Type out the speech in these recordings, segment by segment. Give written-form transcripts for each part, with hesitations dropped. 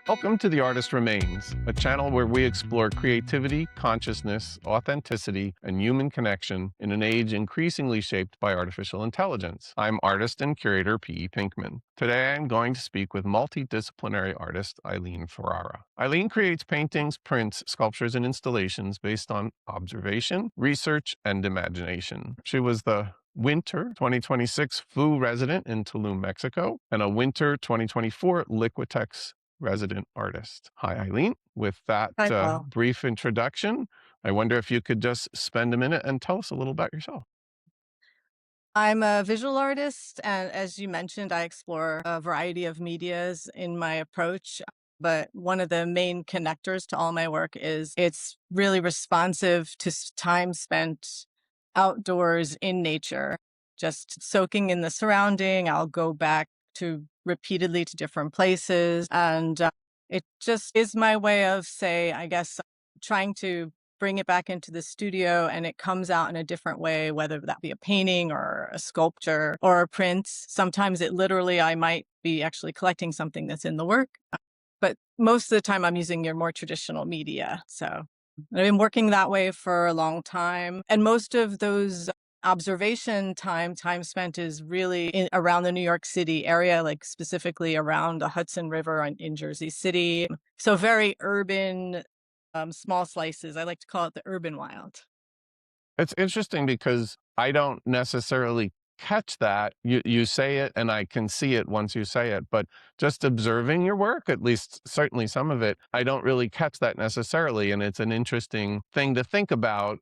Welcome to The Artist Remains, a channel where we explore creativity, consciousness, authenticity, and human connection in an age increasingly shaped by artificial intelligence. I'm artist and curator P. Pinkman. Today I'm going to speak with multidisciplinary artist Eileen Ferrara. Eileen creates paintings, prints, sculptures, and installations based on observation, research, and imagination. She was the Winter 2026 FU resident in Tulum, Mexico, and a Winter 2024 Liquitex resident artist. Hi, Eileen. With that Hi, Paul. brief introduction, I wonder if you could just spend a minute and tell us a little about yourself. I'm a visual artist, and as you mentioned, I explore a variety of medias in my approach. But one of the main connectors to all my work is it's really responsive to time spent outdoors in nature, just soaking in the surrounding. I'll go back to repeatedly to different places, and it just is my way of, I guess, trying to bring it back into the studio and it comes out in a different way, whether that be a painting or a sculpture or a print. Sometimes I might be actually collecting something that's in the work, but most of the time I'm using your more traditional media. So I've been working that way for a long time. And most of those observation time spent is really around the New York City area, like specifically around the Hudson River in Jersey City. So very urban, small slices. I like to call it the urban wild. It's interesting because I don't necessarily catch that. You say it and I can see it once you say it, but just observing your work, at least certainly some of it, I don't really catch that necessarily. And it's an interesting thing to think about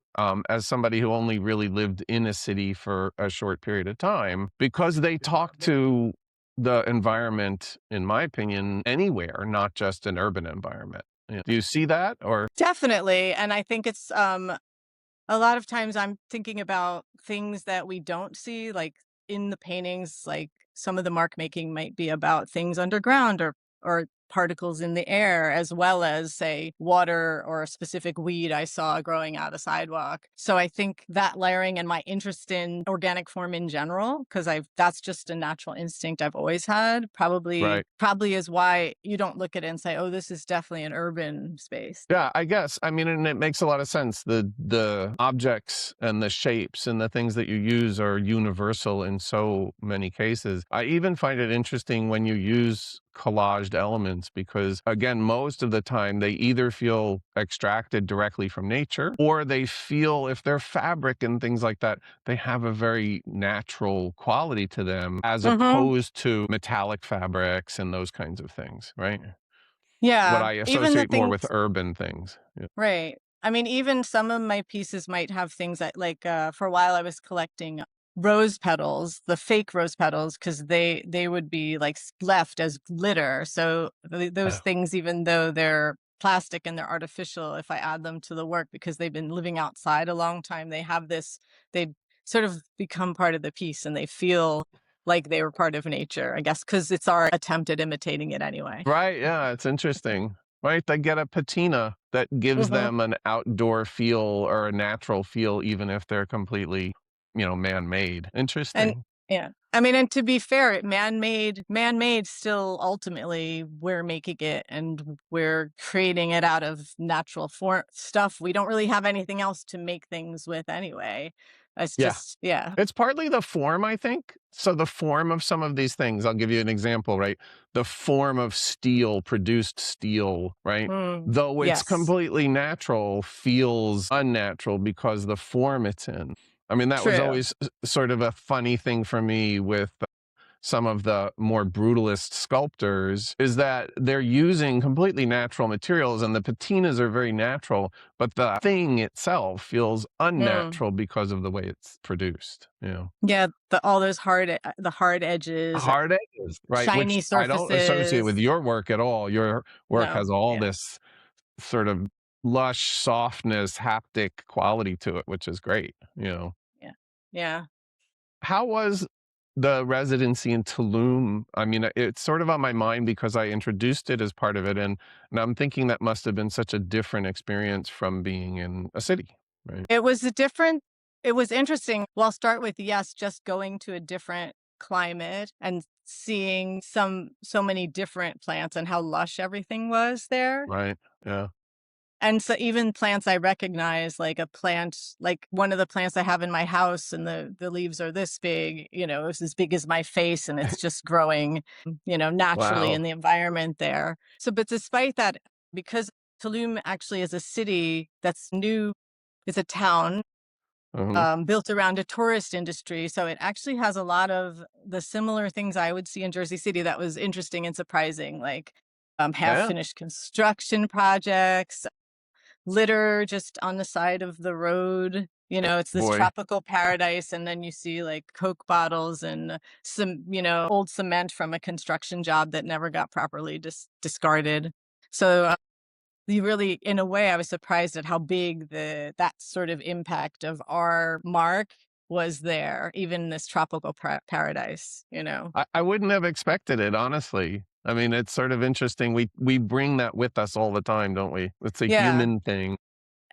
as somebody who only really lived in a city for a short period of time, because they talk to the environment, in my opinion, anywhere, not just an urban environment. Do you see that or? Definitely. And I think it's a lot of times I'm thinking about things that we don't see, like in the paintings, like some of the mark making might be about things underground or particles in the air, as well as, say, water or a specific weed I saw growing out a sidewalk. So I think that layering and my interest in organic form in general, because that's just a natural instinct I've always had, Right. probably is why you don't look at it and say, oh, this is definitely an urban space. Yeah, I guess. I mean, and it makes a lot of sense. The objects and the shapes and the things that you use are universal in so many cases. I even find it interesting when you use collaged elements because, again, most of the time they either feel extracted directly from nature or they feel, if they're fabric and things like that, they have a very natural quality to them as Hmm. opposed to metallic fabrics and those kinds of things, right? What Yeah. I Even the associate more things. with urban things. Yeah. Right. I mean, even some of my pieces might have things that, like, for a while I was collecting rose petals, the fake rose petals, because they would be like left as glitter. So those Oh. things, even though they're plastic and they're artificial, if I add them to the work because they've been living outside a long time, they sort of become part of the piece and they feel like they were part of nature, I guess, because it's our attempt at imitating it anyway. Right, yeah, it's interesting. Right, they get a patina that gives Hmm. them an outdoor feel or a natural feel, even if they're completely, man-made. And Interesting. yeah. I mean, and to be fair, man-made still ultimately we're making it and we're creating it out of natural form stuff. We don't really have anything else to make things with anyway. It's Yeah. just, yeah. It's partly the form, I think. So the form of some of these things, I'll give you an example, right? The form of steel, produced steel, right? Mm, Though it's yes, completely natural, feels unnatural because the form it's in. I mean, that was true. always sort of a funny thing for me with some of the more brutalist sculptors is that they're using completely natural materials and the patinas are very natural, but the thing itself feels Mm. unnatural because of the way it's produced, Yeah, all those the hard edges, Hard edges, right? Which shiny I don't associate with surfaces. your work at all. Your work No, has all yeah, this sort of lush softness, haptic quality to it, which is great. yeah, yeah. How was the residency in Tulum? I mean, it's sort of on my mind because I introduced it as part of it, and I'm thinking that must have been such a different experience from being in a city, right? It was a different it was interesting. Well, I'll start with, yes, just going to a different climate and seeing so many different plants and how lush everything was there. Right. Yeah. And so even plants I recognize, like a plant, like one of the plants I have in my house, and the leaves are this big, it's as big as my face, and it's just growing, naturally in Wow. the environment there. So, but despite that, because Tulum actually is a city that's new, it's a town Mhm. built around a tourist industry. So it actually has a lot of the similar things I would see in Jersey City that was interesting and surprising, like half Yeah. finished construction projects, litter just on the side of the road. It's this Boy. tropical paradise. And then you see like Coke bottles and some, old cement from a construction job that never got properly discarded. So you really, in a way, I was surprised at how big that sort of impact of our mark was there, even in this tropical paradise. I wouldn't have expected it, honestly. I mean, it's sort of interesting. We bring that with us all the time, don't we? It's a Yeah. human thing.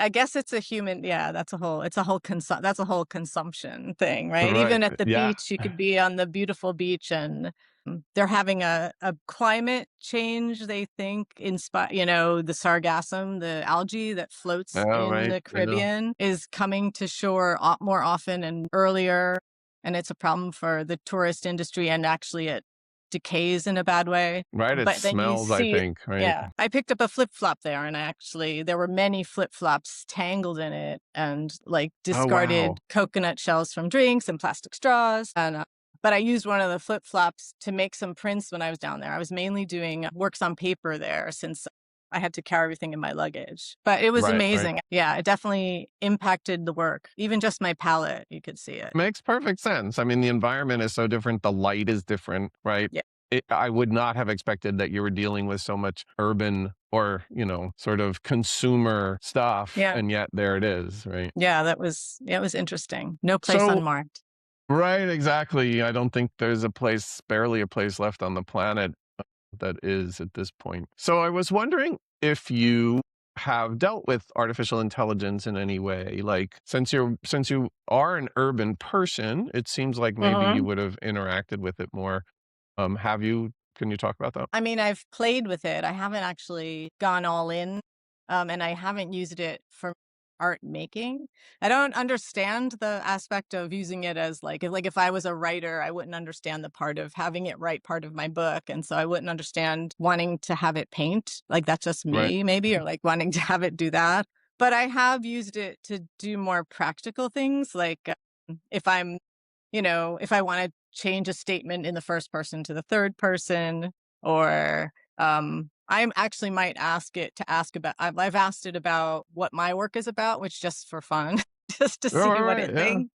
I guess it's a human, yeah, that's a whole consumption thing, right? Right. Even at the Yeah. beach, you could be on the beautiful beach and they're having a climate change, they think, the sargassum, the algae that floats Oh, in right. the Yeah. Caribbean is coming to shore more often and earlier, and it's a problem for the tourist industry, and actually it decays in a bad way. Right. It But then you smells, I see, think, right? yeah, I picked up a flip-flop there, and actually there were many flip-flops tangled in it, and, like, Oh, wow. discarded coconut shells from drinks and plastic straws, and, but I used one of the flip-flops to make some prints when I was down there. I was mainly doing works on paper there since I had to carry everything in my luggage, but it was Right. Right. amazing. Yeah, it definitely impacted the work. Even just my palette, you could see it. Makes perfect sense. I mean, the environment is so different. The light is different, right? Yeah. I would not have expected that you were dealing with so much urban or, sort of consumer stuff. Yeah. And yet there it is, right? Yeah, it was interesting. No place So, unmarked. right, exactly. I don't think there's barely a place left on the planet that is at this point. So I was wondering if you have dealt with artificial intelligence in any way. Like since you are an urban person, it seems like maybe you Mhm. would have interacted with it more. Have you? Can you talk about that? I mean, I've played with it. I haven't actually gone all in, and I haven't used it for art making. I don't understand the aspect of using it as like if I was a writer, I wouldn't understand the part of having it write part of my book, and so I wouldn't understand wanting to have it paint. Like that's just Right. me, maybe, or like wanting to have it do that. But I have used it to do more practical things, like if I'm if I want to change a statement in the first person to the third person, or I actually might ask it to ask about, I've asked it about what my work is about, which just for fun, just to Oh, see all what right. it Yeah. thinks.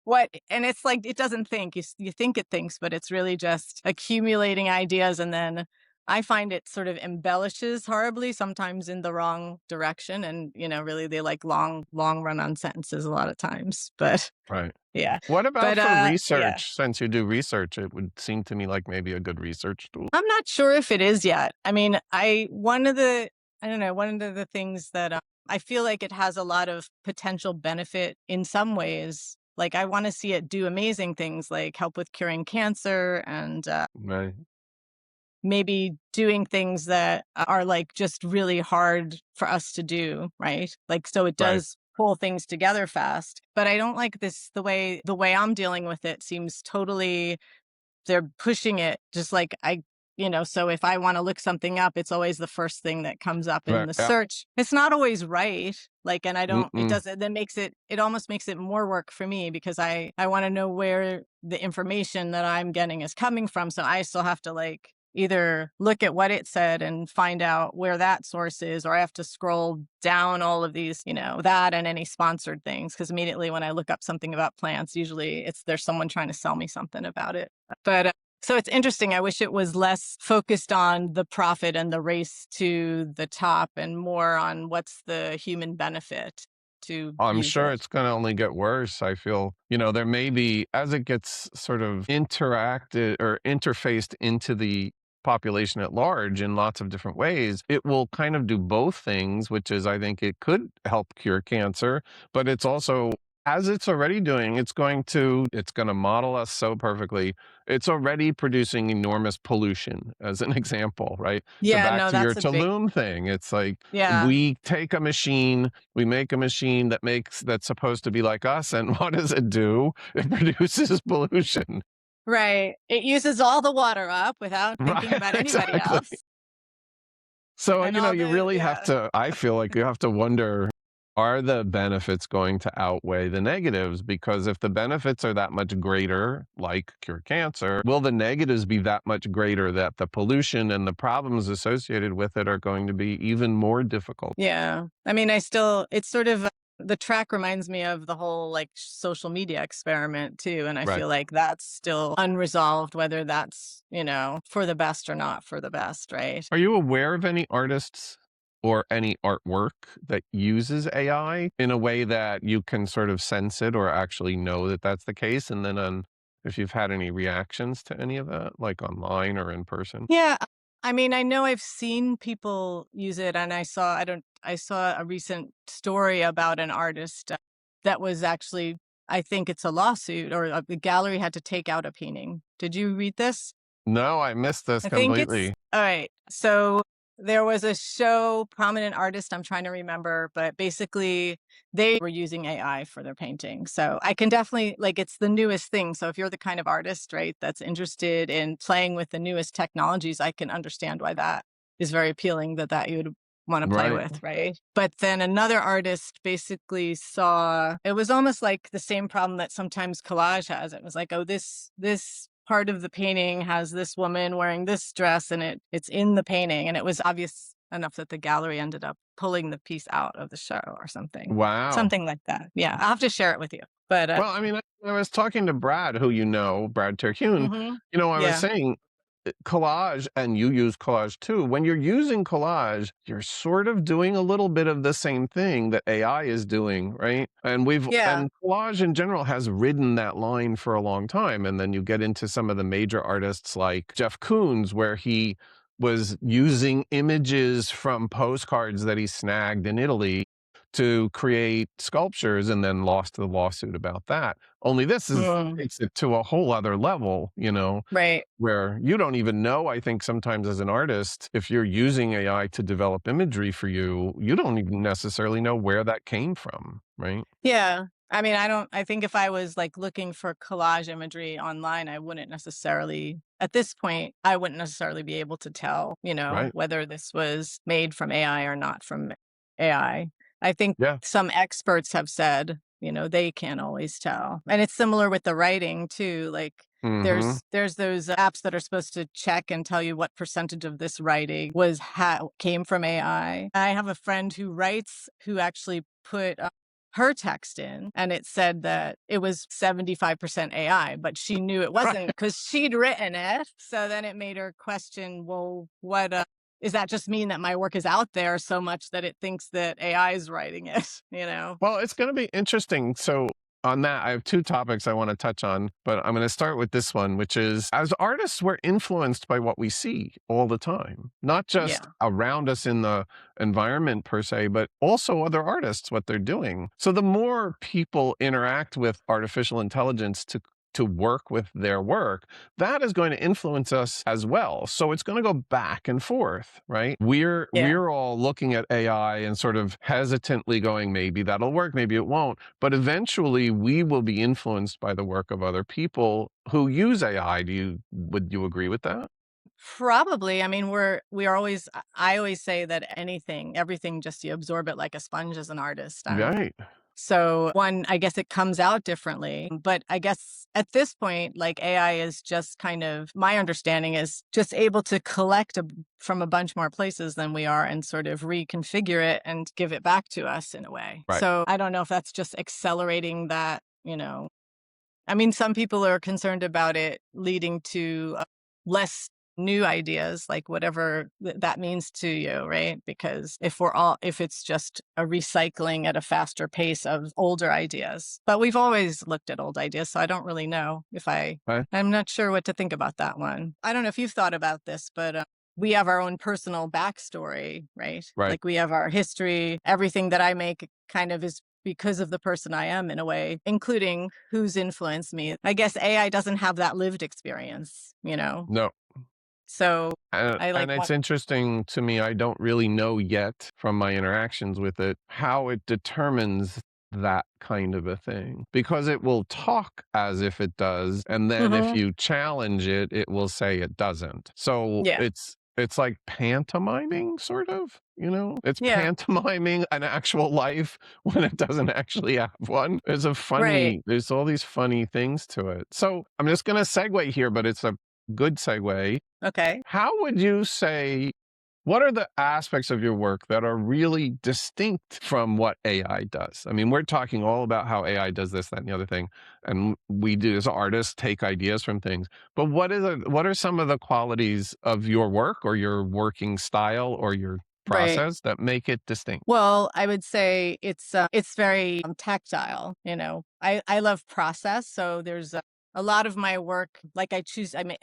And it's like, it doesn't think, you think it thinks, but it's really just accumulating ideas. And then I find it sort of embellishes horribly, sometimes in the wrong direction. And, really they like long run on sentences a lot of times, but Right. yeah. What about But, for yeah, research? Since you do research, it would seem to me like maybe a good research tool. I'm not sure if it is yet. I mean, I don't know, one of the things that, I feel like it has a lot of potential benefit in some ways. Like, I wanna see it do amazing things, like help with curing cancer and, Right. maybe doing things that are, like, just really hard for us to do, right? Like, so it Right. does pull things together fast. But I don't like this the way I'm dealing with it seems totally, they're pushing it just like so if I want to look something up, it's always the first thing that comes up in Right. the Yeah. search. It's not always right. Like, and I don't, it Mm-mm. doesn't, then it almost makes it more work for me because I want to know where the information that I'm getting is coming from. So I still have to like either look at what it said and find out where that source is, or I have to scroll down all of these, that and any sponsored things. Cause immediately when I look up something about plants, usually there's someone trying to sell me something about it. But so it's interesting. I wish it was less focused on the profit and the race to the top and more on what's the human benefit to I'm use sure it. it's going to only get worse. I feel, there may be, as it gets sort of interacted or interfaced into the population at large in lots of different ways, it will kind of do both things, which is, I think it could help cure cancer, but it's also as it's already doing, it's going to model us so perfectly. It's already producing enormous pollution as an example, right? So Yeah, back no, to your that's a big Tulum thing, it's like yeah. we make a machine that's supposed to be like us, and what does it do? It produces pollution. Right. It uses all the water up without thinking Right, about anybody exactly. else. So, And all you the really have yeah. to, I feel like you have to wonder, are the benefits going to outweigh the negatives? Because if the benefits are that much greater, like cure cancer, will the negatives be that much greater that the pollution and the problems associated with it are going to be even more difficult? Yeah. I mean, it's sort of the track reminds me of the whole like social media experiment too. And I Right. feel like that's still unresolved, whether that's, for the best or not for the best, right? Are you aware of any artists or any artwork that uses AI in a way that you can sort of sense it or actually know that that's the case? And then if you've had any reactions to any of that, like online or in person? Yeah. I mean, I know I've seen people use it and I saw a recent story about an artist that was actually, I think it's a lawsuit or the gallery had to take out a painting. Did you read this? No, I missed this I think it's completely. all right. So there was a show, prominent artist, I'm trying to remember, but basically they were using AI for their painting. So I can definitely like it's the newest thing. So if you're the kind of artist, right, that's interested in playing with the newest technologies, I can understand why that is very appealing that you would want to play Right. with, right? But then another artist basically saw it was almost like the same problem that sometimes collage has. It was like, oh, this part of the painting has this woman wearing this dress and it's in the painting and it was obvious enough that the gallery ended up pulling the piece out of the show or something. Wow. Something like that. Yeah, I'll have to share it with you. But Well, I mean, I was talking to Brad, who Brad Terhune. mhm. I was Yeah. saying collage, and you use collage too. When you're using collage, you're sort of doing a little bit of the same thing that AI is doing, right? Yeah. And collage in general has ridden that line for a long time. And then you get into some of the major artists like Jeff Koons, where he was using images from postcards that he snagged in Italy to create sculptures and then lost the lawsuit about that. Only this is Mm, takes it to a whole other level, right. where you don't even know, I think sometimes as an artist, if you're using AI to develop imagery for you, you don't even necessarily know where that came from, right? Yeah. I mean, I think if I was like looking for collage imagery online, I wouldn't necessarily, at this point, I wouldn't necessarily be able to tell, Right. whether this was made from AI or not from AI. I think Yeah. some experts have said, they can't always tell. And it's similar with the writing too. Like Mhm. there's those apps that are supposed to check and tell you what percentage of this writing came from AI. I have a friend who writes who actually put her text in and it said that it was 75% AI, but she knew it wasn't Right. because she'd written it. So then it made her question, well, what does that just mean that my work is out there so much that it thinks that AI is writing it, you know? Well, it's going to be interesting. So, on that, I have two topics I want to touch on, but I'm going to start with this one, which is as artists, we're influenced by what we see all the time, not just Yeah. around us in the environment per se, but also other artists, what they're doing. So, the more people interact with artificial intelligence to work with their work, that is going to influence us as well. So it's going to go back and forth, right? We're Yeah. we're all looking at AI and sort of hesitantly going, maybe that'll work, maybe it won't. But eventually we will be influenced by the work of other people who use AI. Would you agree with that? Probably. I mean, we are always, I always say that everything, just you absorb it like a sponge as an artist. Right. So one, I guess it comes out differently, but I guess at this point, like AI is just kind of, my understanding is just able to collect from a bunch more places than we are and sort of reconfigure it and give it back to us in a way. Right. So I don't know if that's just accelerating that. I mean, some people are concerned about it leading to less new ideas, like whatever that means to you, right? Because if it's just a recycling at a faster pace of older ideas, but we've always looked at old ideas, so I don't really know Right. I'm not sure what to think about that one. I don't know if you've thought about this, but we have our own personal backstory, right? Right. Like we have our history. Everything that I make kind of is because of the person I am in a way, including who's influenced me. I guess AI doesn't have that lived experience, you know? No. So And I like and it's want interesting to me, I don't really know yet from my interactions with it, how it determines that kind of a thing. Because it will talk as if it does, and then if Mhm. you challenge it, it will say it doesn't. So Yeah. it's like pantomiming, sort of, you know? It's Yeah. pantomiming an actual life when it doesn't actually have one. Right. There's all these funny things to it. So I'm just gonna segue here, but it's a good segue. Okay. How would you say, what are the aspects of your work that are really distinct from what AI does? I mean, we're talking all about how AI does this, that, and the other thing, and we do as artists take ideas from things. But what are some of the qualities of your work or your working style or your Right. process that make it distinct? Well, I would say it's very tactile. I love process, so there's a lot of my work. Like I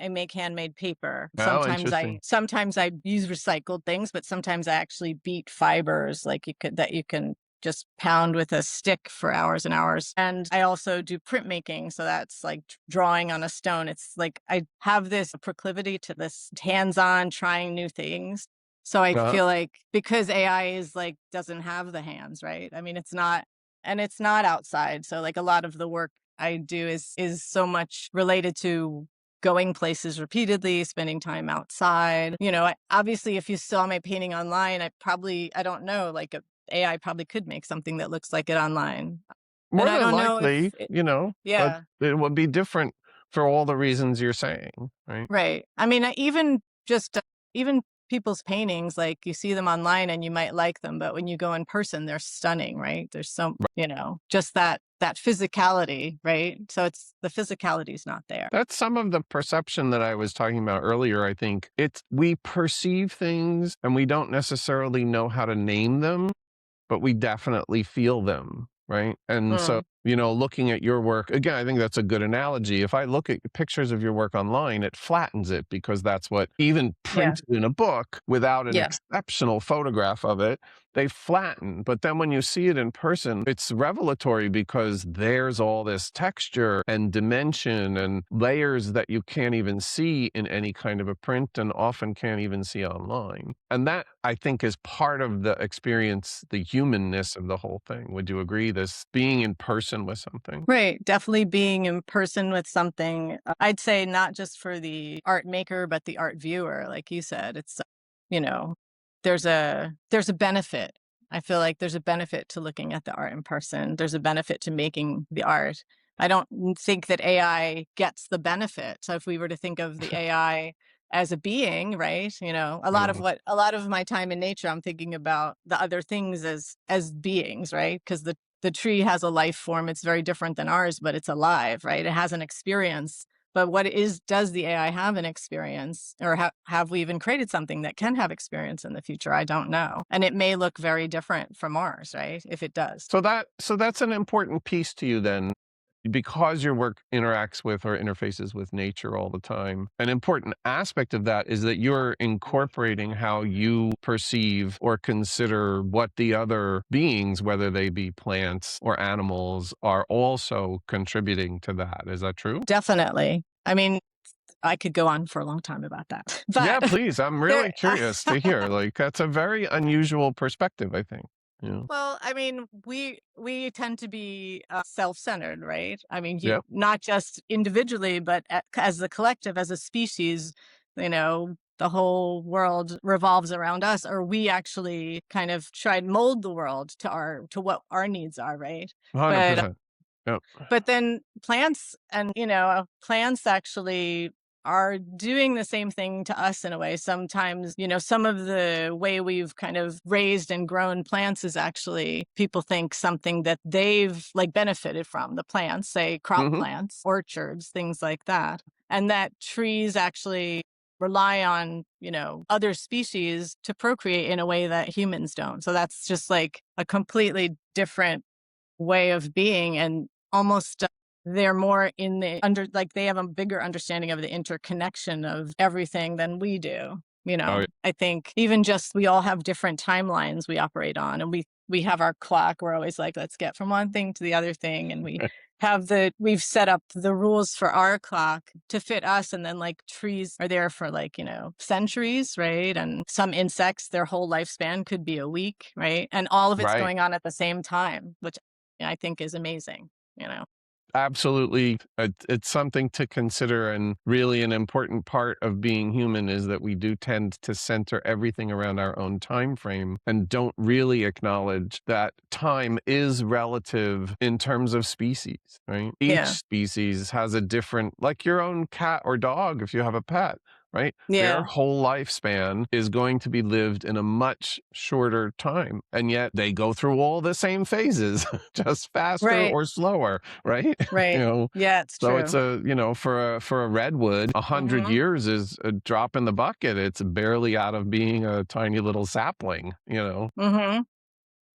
make handmade paper. Oh, interesting. Sometimes I use recycled things, but sometimes I actually beat fibers, like you can just pound with a stick for hours and hours. And I also do printmaking, so that's like drawing on a stone. It's like I have this proclivity to this hands-on trying new things. So I Uh-huh. feel like because AI is like doesn't have the hands, right? I mean, it's not outside. So like a lot of the work I do is so much related to going places repeatedly, spending time outside. Obviously if you saw my painting online, I don't know, like a AI probably could make something that looks like it online. And More I than don't know if likely, it, but yeah. it would be different for all the reasons you're saying, right? Right. I mean, even people's paintings, like you see them online and you might like them, but when you go in person, they're stunning, right? There's just that physicality, right? So it's the physicality is not there. That's some of the perception that I was talking about earlier. I think it's we perceive things and we don't necessarily know how to name them, but we definitely feel them, right? And so, Mm, looking at your work, again, I think that's a good analogy. If I look at pictures of your work online, it flattens it because that's what, even yeah. printed in a book without an Yeah. exceptional photograph of it, they flatten. But then when you see it in person, it's revelatory because there's all this texture and dimension and layers that you can't even see in any kind of a print and often can't even see online. And that, I think, is part of the experience, the humanness of the whole thing. Would you agree? This being in person with something? Right. Definitely being in person with something. I'd say not just for the art maker, but the art viewer, like you said. You know, there's a benefit. I feel like there's a benefit to looking at the art in person. There's a benefit to making the art. I don't think that AI gets the benefit. So if we were to think of the AI as a being, right? No. A lot of my time in nature, I'm thinking about the other things as beings, right? Because the tree has a life form. It's very different than ours, but it's alive, right? It has an experience. But does the AI have an experience, or have we even created something that can have experience in the future? I don't know. And it may look very different from ours, right? If it does. So that's an important piece to you then, because your work interacts with or interfaces with nature all the time. An important aspect of that is that you're incorporating how you perceive or consider what the other beings, whether they be plants or animals, are also contributing to that. Is that true? Definitely. I mean, I could go on for a long time about that. Yeah, But please. I'm there really curious to hear. Like, that's a very unusual perspective, I think. Yeah. well, I mean, we tend to be self-centered, right? I mean, Yeah. not just individually, but as a collective, as a species, the whole world revolves around us, or we actually kind of try and mold the world to what our needs are, right? But 100%. Yep. but then plants actually are doing the same thing to us in a way. Sometimes, some of the way we've kind of raised and grown plants is actually people think something that they've like benefited from the plants, say crop Hmm. plants, orchards, things like that. And that trees actually rely on, other species to procreate in a way that humans don't. So that's just like a completely different way of being, and almost they're more in the under like they have a bigger understanding of the interconnection of everything than we do. Oh, yeah. I think even just we all have different timelines we operate on, and we have our clock. We're always like, let's get from one thing to the other thing. And we've set up the rules for our clock to fit us. And then like trees are there for like, centuries, right? And some insects, their whole lifespan could be a week, right? And all of it's Right. going on at the same time, which I think is amazing, you know? Absolutely. It's something to consider. And really, an important part of being human is that we do tend to center everything around our own time frame and don't really acknowledge that time is relative in terms of species, right? Each Yeah. species has a different, like your own cat or dog, if you have a pet, right? Their Yeah. whole lifespan is going to be lived in a much shorter time. And yet they go through all the same phases, just faster Right. or slower, right? Right. Yeah, it's So it's true. for a redwood, 100 Hmm. years is a drop in the bucket. It's barely out of being a tiny little sapling. Hmm.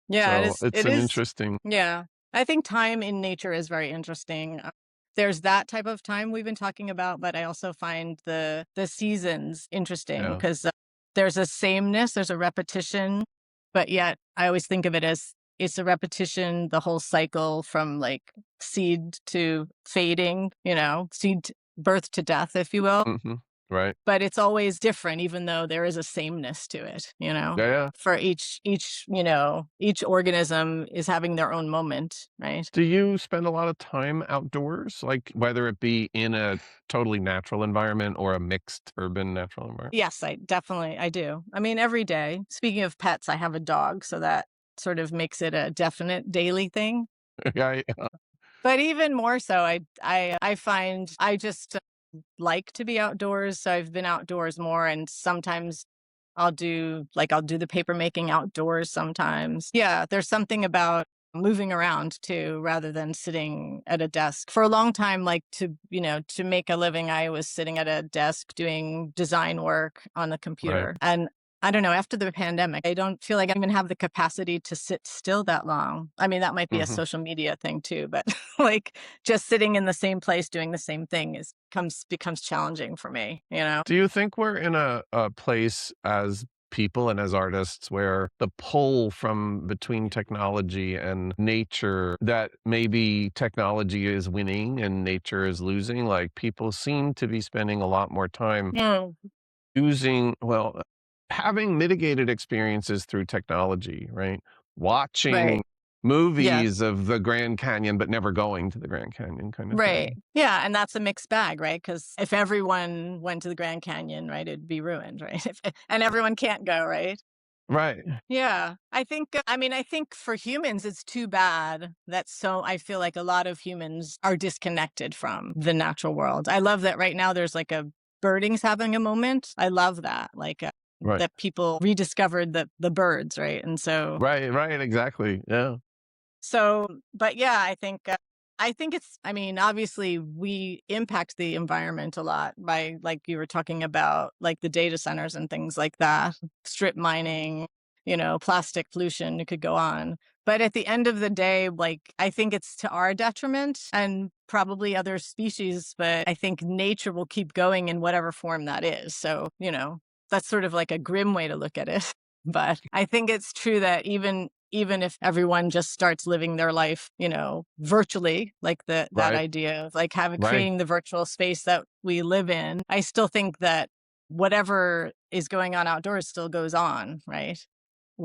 Yeah, it So is. it's It an is. interesting, Yeah. I think time in nature is very interesting. There's that type of time we've been talking about, but I also find the seasons interesting yeah. because there's a sameness, there's a repetition, but yet I always think of it as it's a repetition, the whole cycle from like seed to fading, birth to death, if you will. Hmm. Right. But it's always different, even though there is a sameness to it, Yeah, yeah. for each organism is having their own moment, right? Do you spend a lot of time outdoors, like whether it be in a totally natural environment or a mixed urban natural environment? Yes, I do. I mean, every day. Speaking of pets, I have a dog, so that sort of makes it a definite daily thing. Yeah, But even more so, I find I just like to be outdoors, so I've been outdoors more, and sometimes I'll do the paper making outdoors sometimes. Yeah, there's something about moving around too rather than sitting at a desk. For a long time, like to make a living, I was sitting at a desk doing design work on the right. computer. And I don't know, after the pandemic, I don't feel like I even have the capacity to sit still that long. I mean, that might be a Hmm. social media thing too, but like just sitting in the same place doing the same thing is becomes challenging for me. Do you think we're in a place as people and as artists where the pull from between technology and nature, that maybe technology is winning and nature is losing? Like people seem to be spending a lot more time Mm, having mitigated experiences through technology, right? right. Watching Yes. movies of the Grand Canyon, but never going to the Grand Canyon kind of Right. thing. Yeah, and that's a mixed bag, right? Because if everyone went to the Grand Canyon, right, it'd be ruined, right? And everyone can't go, right? Right. Yeah. I think for humans, it's too bad that I feel like a lot of humans are disconnected from the natural world. I love that right now there's like a birding's having a moment. I love that. Like, Right. that people rediscovered the birds, right? And Right. Right. Exactly. Yeah. but yeah, I think I mean, obviously we impact the environment a lot by, like you were talking about, like the data centers and things like that, strip mining, plastic pollution, it could go on. But at the end of the day, like I think it's to our detriment and probably other species, but I think nature will keep going in whatever form that is. So, that's sort of like a grim way to look at it. But I think it's true that even if everyone just starts living their life, virtually, like that Right. idea of like having Right. creating the virtual space that we live in, I still think that whatever is going on outdoors still goes on, right?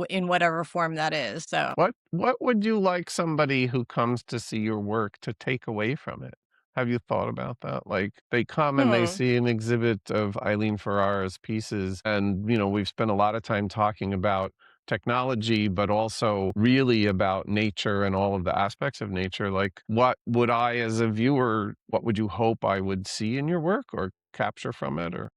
In whatever form that is. So, What would you like somebody who comes to see your work to take away from it? Have you thought about that? Like they come and they hmm, see an exhibit of Eileen Ferrara's pieces, and we've spent a lot of time talking about technology, but also really about nature and all of the aspects of nature. Like what would I, as a viewer, what would you hope I would see in your work or capture from it? Or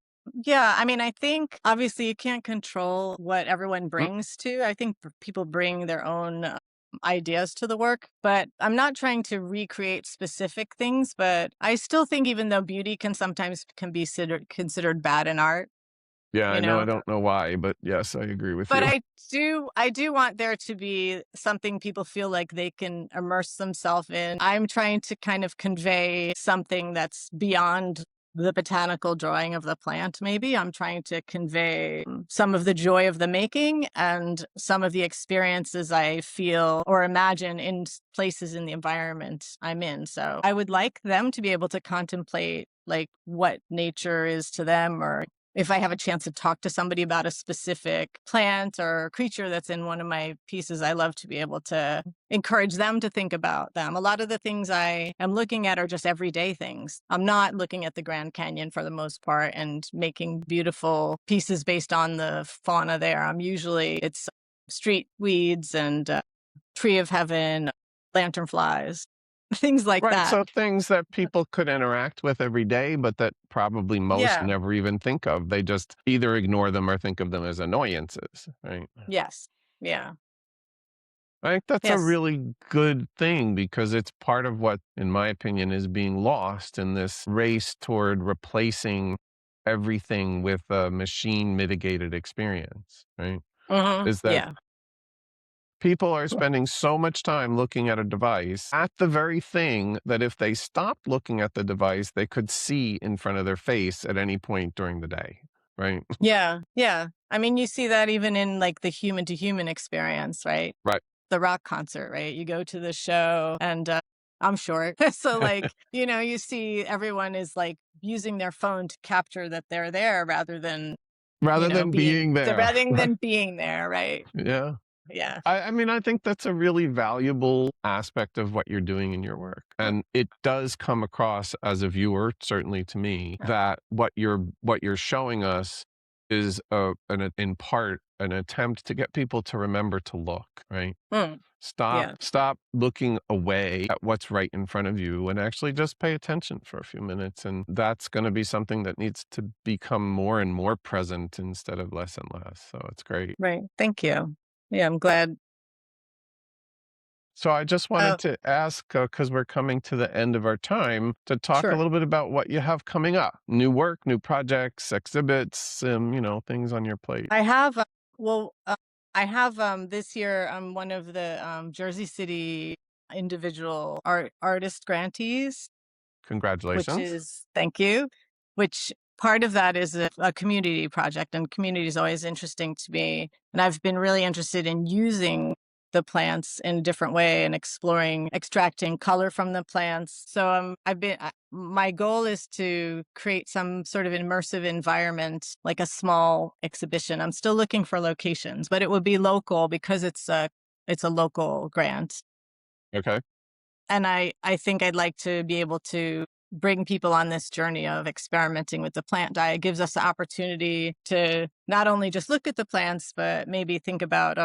yeah, I mean, I think obviously you can't control what everyone Mm, brings to. I think people bring their own ideas to the work, but I'm not trying to recreate specific things. But I still think even though beauty can sometimes can be considered bad in art, yeah, I you know. I know, don't know why, but yes, I agree with but you. I do want there to be something people feel like they can immerse themselves in. I'm trying to kind of convey something that's beyond the botanical drawing of the plant, maybe. I'm trying to convey some of the joy of the making and some of the experiences I feel or imagine in places in the environment I'm in. So I would like them to be able to contemplate like what nature is to them, or if I have a chance to talk to somebody about a specific plant or creature that's in one of my pieces, I love to be able to encourage them to think about them. A lot of the things I am looking at are just everyday things. I'm not looking at the Grand Canyon for the most part and making beautiful pieces based on the fauna there. It's street weeds and tree of heaven, lanternflies, things like Right. that. So things that people could interact with every day, but that probably most Yeah. never even think of. They just either ignore them or think of them as annoyances. Right. Yes. Yeah. I think that's a Yes. really good thing because it's part of what, in my opinion, is being lost in this race toward replacing everything with a machine mitigated experience, right? Is that Yeah. people are spending so much time looking at a device at the very thing that if they stopped looking at the device, they could see in front of their face at any point during the day, right? Yeah, yeah. I mean, you see that even in like the human to human experience, right? Right. The rock concert, right? You go to the show and I'm short. So like, you see everyone is like using their phone to capture that they're there rather than, Rather than being there. rather Right. than being there, right? Yeah. Yeah. I mean, I think that's a really valuable aspect of what you're doing in your work. And it does come across as a viewer, certainly to me, that what you're showing us is in part an attempt to get people to remember to look, right? Mm, Stop yeah. stop looking away at what's right in front of you and actually just pay attention for a few minutes. And that's going to be something that needs to become more and more present instead of less and less. So it's great. Right. Thank you. Yeah, I'm glad. So I just wanted Oh, to ask, because we're coming to the end of our time, to talk a sure. little bit about what you have coming up. New work, new projects, exhibits, things on your plate. I have, well, I have this year. I'm one of the Jersey City individual artist grantees, which Congratulations. is thank you. Which part of that is a community project, and community is always interesting to me. And I've been really interested in using the plants in a different way and extracting color from the plants. So my goal is to create some sort of immersive environment, like a small exhibition. I'm still looking for locations, but it would be local because it's a local grant. Okay. And I think I'd like to be able to bring people on this journey of experimenting with the plant diet. It gives us the opportunity to not only just look at the plants, but maybe think about,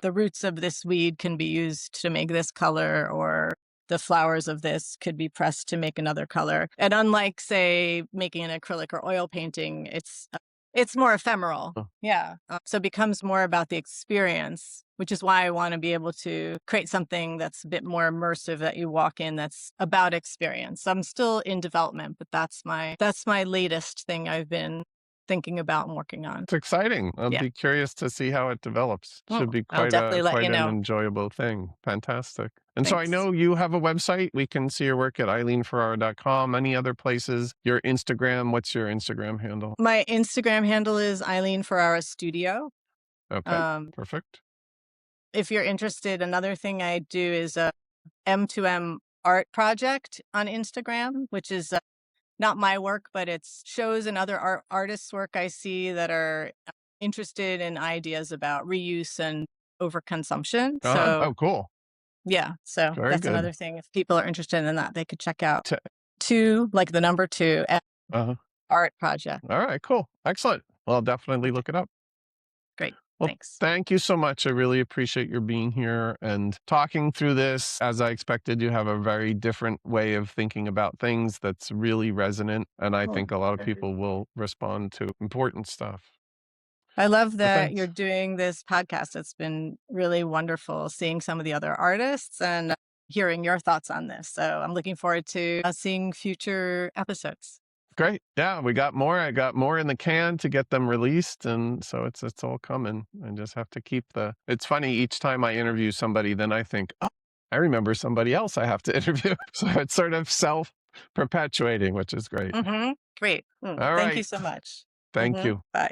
the roots of this weed can be used to make this color, or the flowers of this could be pressed to make another color. And unlike, say, making an acrylic or oil painting, it's more ephemeral. Oh, Yeah. So it becomes more about the experience, which is why I want to be able to create something that's a bit more immersive that you walk in that's about experience. I'm still in development, but that's my latest thing I've been thinking about and working on. it's exciting. I'll Yeah. be curious to see how it develops. Should be I'll quite a definitely let you quite an know. enjoyable thing. Fantastic. And so I Thanks. know you have a website. We can see your work at eileenferrara.com. Any other places? Your Instagram, what's your Instagram handle? My Instagram handle is Eileen Ferrara Studio. Okay. Um, Perfect. if you're interested, another thing I do is a M2M art project on Instagram, which is not my work, but it's shows and other artists' work I see that are interested in ideas about reuse and overconsumption. Uh-huh. So Oh, cool. yeah, so Very that's good. another thing. If people are interested in that, they could check out T- two, like the number two uh-huh. art project. All right, cool. Excellent. Well, I'll definitely Okay, look it up. great. Well, Thanks. thank you so much. I really appreciate your being here and talking through this. As I expected, you have a very different way of thinking about things that's really resonant. And I Cool. think a lot of people will respond to important stuff. I love So that you're thanks. doing this podcast. It's been really wonderful seeing some of the other artists and hearing your thoughts on this. So I'm looking forward to seeing future episodes. Great. Yeah, we got more. I got more in the can to get them released. And so it's all coming. I just have to keep it's funny. Each time I interview somebody, then I think, oh, I remember somebody else I have to interview. So it's sort of perpetuating, which is great. Great. All Thank you right. so much. Thank you. Bye.